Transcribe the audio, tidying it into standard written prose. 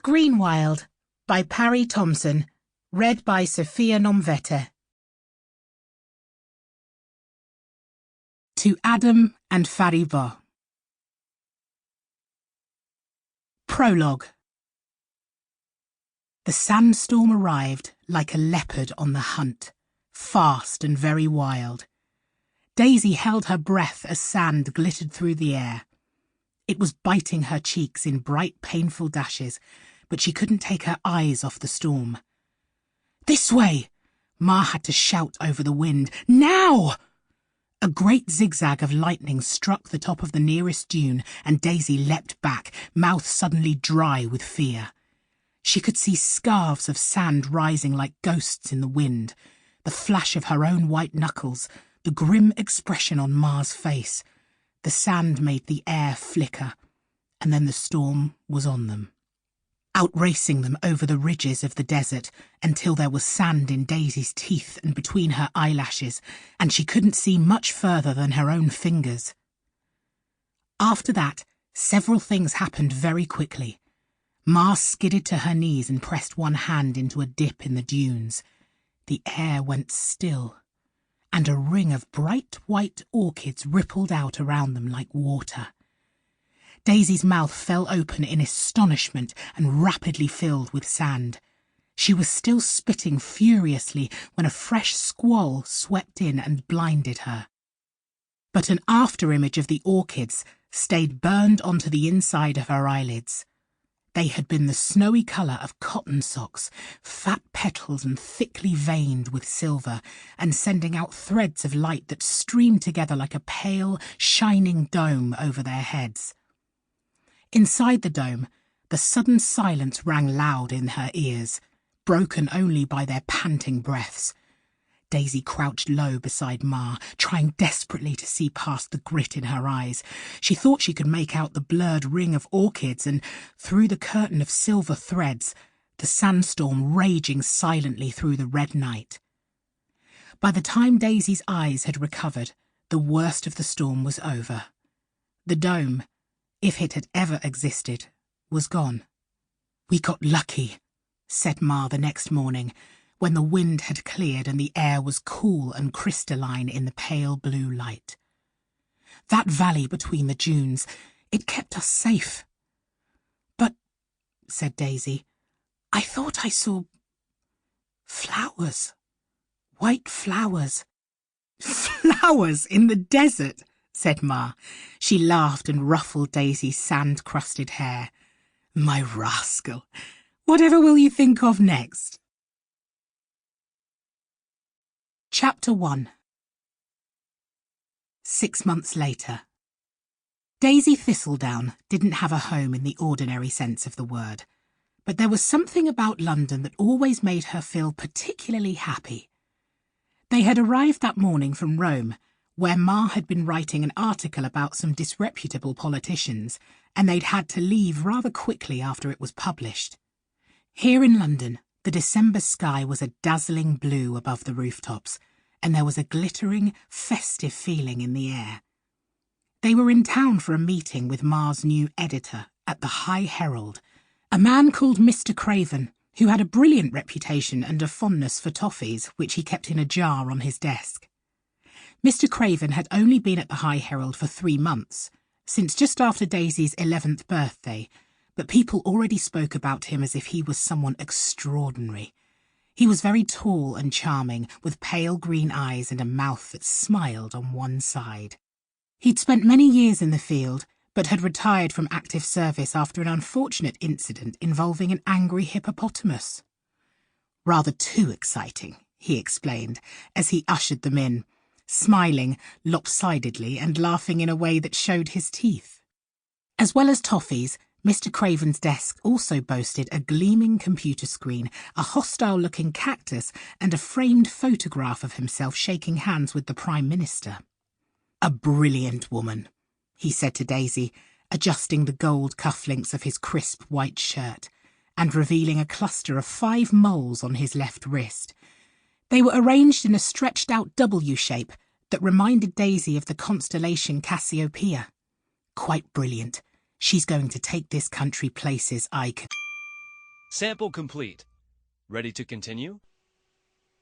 Greenwild by Pari Thomson, read by Sophia Nomvete. To Adam and Fariba. Prologue. The sandstorm arrived like a leopard on the hunt, fast and very wild. Daisy held her breath as sand glittered through the air. It was biting her cheeks in bright, painful dashes, but she couldn't take her eyes off the storm. "This way!" Ma had to shout over the wind. "Now!" A great zigzag of lightning struck the top of the nearest dune, and Daisy leapt back, mouth suddenly dry with fear. She could see scarves of sand rising like ghosts in the wind, the flash of her own white knuckles, the grim expression on Ma's face. The sand made the air flicker, and then the storm was on them, outracing them over the ridges of the desert until there was sand in Daisy's teeth and between her eyelashes, and she couldn't see much further than her own fingers. After that, several things happened very quickly. Ma skidded to her knees and pressed one hand into a dip in the dunes. The air went still, and a ring of bright white orchids rippled out around them like water. Daisy's mouth fell open in astonishment and rapidly filled with sand. She was still spitting furiously when a fresh squall swept in and blinded her. But an after-image of the orchids stayed burned onto the inside of her eyelids. They had been the snowy colour of cotton socks, fat petals and thickly veined with silver, and sending out threads of light that streamed together like a pale, shining dome over their heads. Inside the dome, the sudden silence rang loud in her ears, broken only by their panting breaths. Daisy crouched low beside Ma, trying desperately to see past the grit in her eyes. She thought she could make out the blurred ring of orchids and, through the curtain of silver threads, the sandstorm raging silently through the red night. By the time Daisy's eyes had recovered, the worst of the storm was over. The dome, if it had ever existed, was gone. "We got lucky," said Ma the next morning, when the wind had cleared and the air was cool and crystalline in the pale blue light. "That valley between the dunes, it kept us safe." "But," said Daisy, "I thought I saw flowers, white flowers." "Flowers in the desert," said Ma. She laughed and ruffled Daisy's sand-crusted hair. "My rascal, whatever will you think of next?" Chapter 1. 6 months later. Daisy Thistledown didn't have a home in the ordinary sense of the word, but there was something about London that always made her feel particularly happy. They had arrived that morning from Rome, where Ma had been writing an article about some disreputable politicians, and they'd had to leave rather quickly after it was published. Here in London, the December sky was a dazzling blue above the rooftops, and there was a glittering, festive feeling in the air. They were in town for a meeting with Ma's new editor at the High Herald, a man called Mr. Craven, who had a brilliant reputation and a fondness for toffees, which he kept in a jar on his desk. Mr. Craven had only been at the High Herald for 3 months, since just after Daisy's 11th birthday, but people already spoke about him as if he was someone extraordinary. He was very tall and charming, with pale green eyes and a mouth that smiled on one side. He'd spent many years in the field, but had retired from active service after an unfortunate incident involving an angry hippopotamus. "Rather too exciting," he explained, as he ushered them in, smiling lopsidedly and laughing in a way that showed his teeth. As well as toffees, Mr. Craven's desk also boasted a gleaming computer screen, a hostile-looking cactus, and a framed photograph of himself shaking hands with the Prime Minister. "A brilliant woman," he said to Daisy, adjusting the gold cufflinks of his crisp white shirt, and revealing a cluster of 5 moles on his left wrist. They were arranged in a stretched-out W shape that reminded Daisy of the constellation Cassiopeia. "Quite brilliant. She's going to take this country places I can..." Sample complete. Ready to continue?